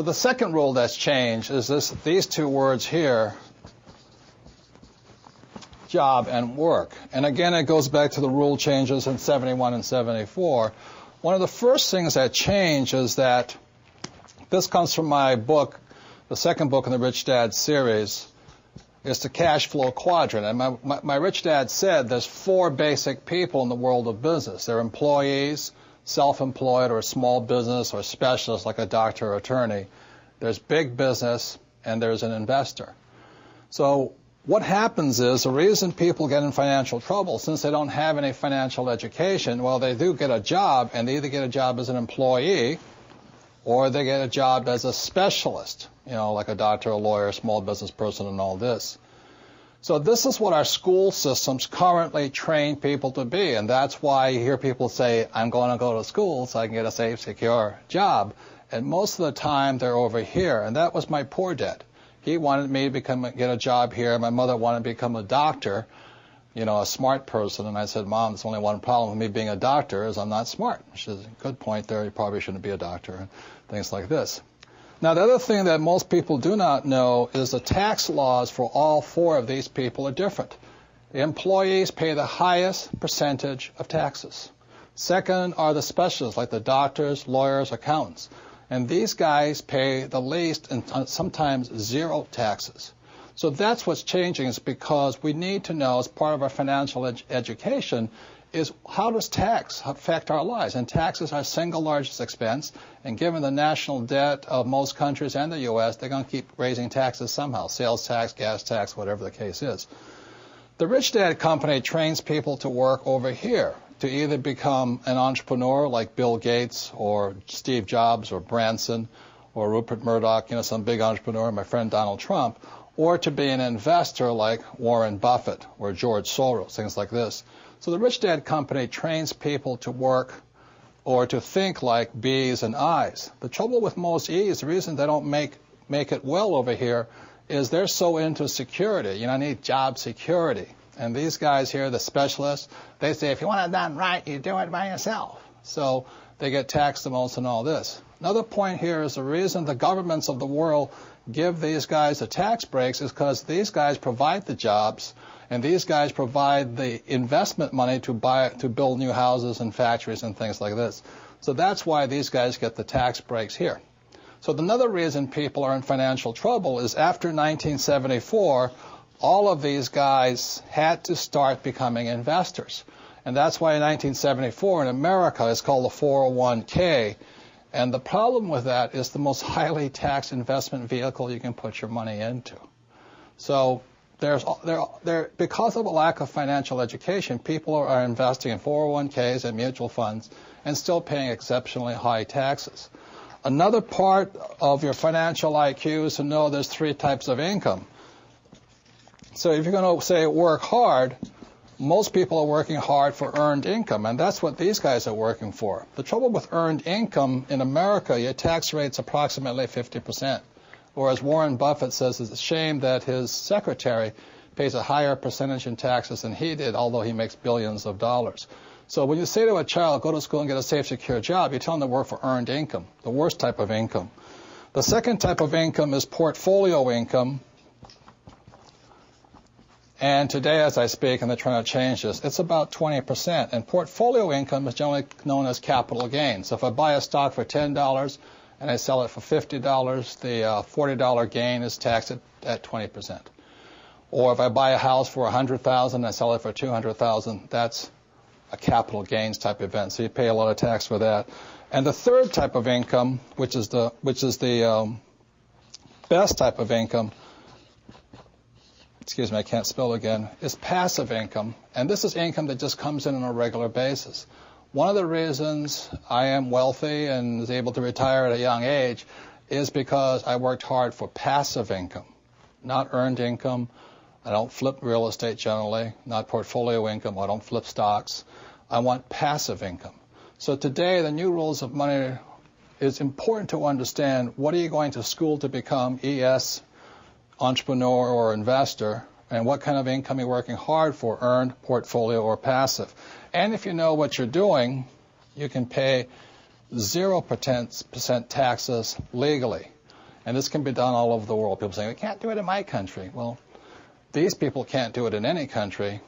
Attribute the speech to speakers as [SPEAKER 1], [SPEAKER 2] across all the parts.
[SPEAKER 1] So the second rule that's changed is these two words here, job and work. And again, it goes back to the rule changes in 71 and 74. One of the first things that changed is that this comes from my book, the second book in the Rich Dad series, is the Cashflow Quadrant. And my Rich Dad said there's four basic people in the world of business. They're employees, self-employed or small business or specialists like a doctor or attorney. There's big business, and there's an investor. So what happens is the reason people get in financial trouble, since they don't have any financial education, well, they do get a job, and they either get a job as an employee or they get a job as a specialist, like a doctor, a lawyer, small business person, and all this. So this is what our school systems currently train people to be, and that's why you hear people say, I'm going to go to school so I can get a safe, secure job. And most of the time, they're over here, and that was my poor dad. He wanted me to get a job here. My mother wanted to become a doctor, a smart person. And I said, Mom, there's only one problem with me being a doctor is I'm not smart. She says, good point there. You probably shouldn't be a doctor, and things like this. Now, the other thing that most people do not know is the tax laws for all four of these people are different. The employees pay the highest percentage of taxes. Second are the specialists, like the doctors, lawyers, accountants. And these guys pay the least and sometimes zero taxes. So that's what's changing, is because we need to know, as part of our financial education, is how does tax affect our lives? And taxes are our single largest expense, and given the national debt of most countries and the U.S., they're going to keep raising taxes somehow, sales tax, gas tax, whatever the case is. The Rich Dad Company trains people to work over here, to either become an entrepreneur like Bill Gates or Steve Jobs or Branson or Rupert Murdoch, some big entrepreneur, my friend Donald Trump, or to be an investor like Warren Buffett or George Soros, things like this. So the Rich Dad Company trains people to work or to think like B's and I's. The trouble with most E's, the reason they don't make it well over here, is they're so into security. I need job security. And these guys here, the specialists, they say, if you want it done right, you do it by yourself. So they get taxed the most and all this. Another point here is the reason the governments of the world give these guys the tax breaks is because these guys provide the jobs, and these guys provide the investment money to build new houses and factories and things like this. So that's why these guys get the tax breaks here. So another reason people are in financial trouble is after 1974, all of these guys had to start becoming investors. And that's why in 1974 in America it's called the 401k. And the problem with that is the most highly taxed investment vehicle you can put your money into. So because of a lack of financial education, people are investing in 401ks and mutual funds and still paying exceptionally high taxes. Another part of your financial IQ is to know there's three types of income. So if you're going to say work hard, most people are working hard for earned income, and that's what these guys are working for. The trouble with earned income in America, your tax rate's approximately 50%. Whereas Warren Buffett says it's a shame that his secretary pays a higher percentage in taxes than he did, although he makes billions of dollars. So when you say to a child, go to school and get a safe, secure job, you tell them to work for earned income, the worst type of income. The second type of income is portfolio income. And today, as I speak, and they're trying to change this, it's about 20%. And portfolio income is generally known as capital gains. So if I buy a stock for $10 and I sell it for $50, the $40 gain is taxed at 20%. Or if I buy a house for $100,000 and I sell it for $200,000, that's a capital gains type event. So you pay a lot of tax for that. And the third type of income, which is the best type of income, excuse me, I can't spell again, is passive income. And this is income that just comes in on a regular basis. One of the reasons I am wealthy and is able to retire at a young age is because I worked hard for passive income, not earned income. I don't flip real estate generally, not portfolio income. I don't flip stocks. I want passive income. So today, the new rules of money, it's important to understand what are you going to school to become, ES, entrepreneur or investor, and what kind of income you're working hard for, earned, portfolio, or passive. And if you know what you're doing, you can pay 0% taxes legally. And this can be done all over the world. People say, we can't do it in my country. Well, these people can't do it in any country,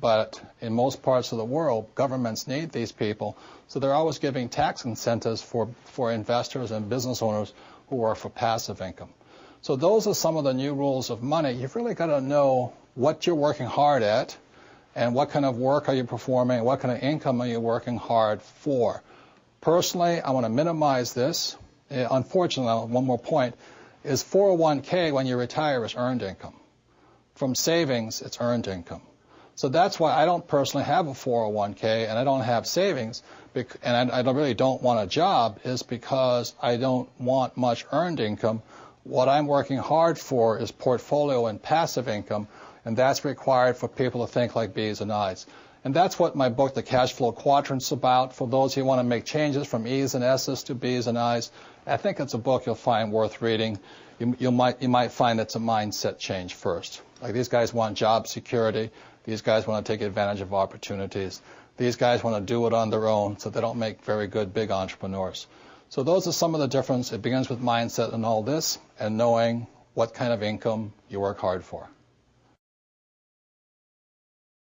[SPEAKER 1] but in most parts of the world, governments need these people. So they're always giving tax incentives for investors and business owners who are for passive income. So those are some of the new rules of money. You've really got to know what you're working hard at and what kind of work are you performing, what kind of income are you working hard for. Personally, I want to minimize this. Unfortunately, one more point, is 401k when you retire is earned income. From savings, it's earned income. So that's why I don't personally have a 401k and I don't have savings, and I really don't want a job, is because I don't want much earned income. What I'm working hard for is portfolio and passive income, and that's required for people to think like B's and I's. And that's what my book, The Cashflow Quadrant, is about. For those who want to make changes from E's and S's to B's and I's, I think it's a book you'll find worth reading. You might find it's a mindset change first. Like, these guys want job security. These guys want to take advantage of opportunities. These guys want to do it on their own, so they don't make very good big entrepreneurs. So those are some of the difference. It begins with mindset and all this, and knowing what kind of income you work hard for.